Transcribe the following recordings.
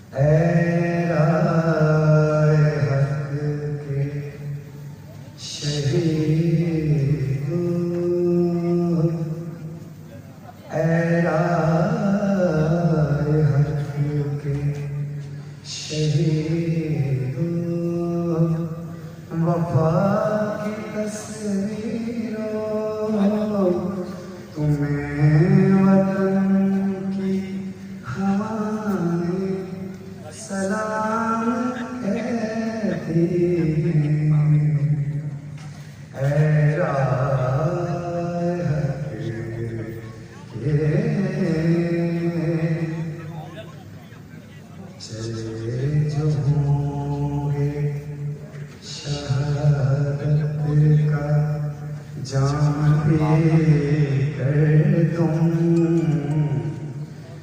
ऐ राय हक के शहीदो, ऐ राय हक के शहीदो, वफा की तस्वीरों तुम्हें वतन की हवाएं सलाम कहती हैं। ऐ राय हक के चले जो होंगे शहादत का जाम पीकर तुम,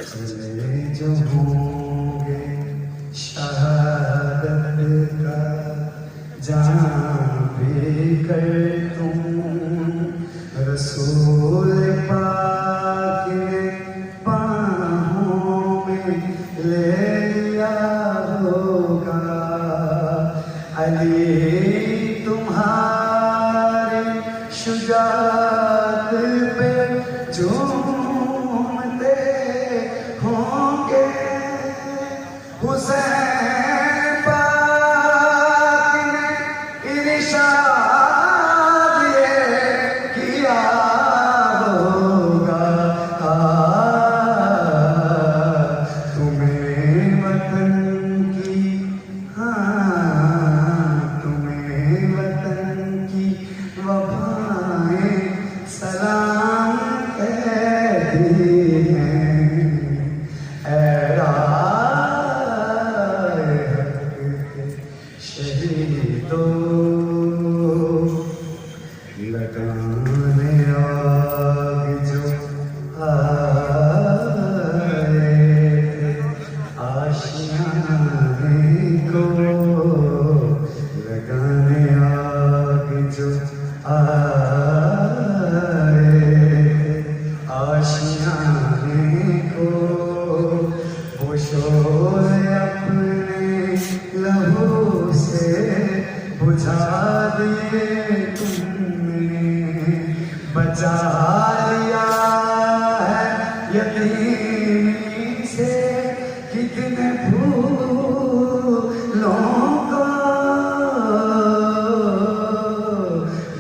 चले जो होंगे शहादत का जाम पीकर तुम, रसूल पाक ने बाहों में ले लिया होगा। अली तुम्हारे शुजाअत पे झूमते होंगे। हुसैन पाक ने इरशाद ये किया होगा। तुम्हें वतन की, तुम्हें वतन की वफाएं सलाम कहती हैं। ऐ राय हक के शहीदों, लगाने आग जो आए आशियाने को, लगाने आग जो आए आशियाने को, वो शोर अपने लहू से बुझा दिए तुमने। बचा लिया है यतीमी से कितने फूलों को,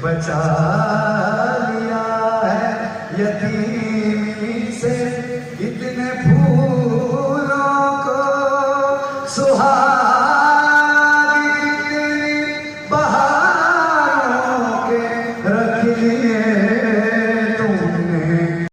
बचा लिया है यतीमी से कितने फूलों को। सुहा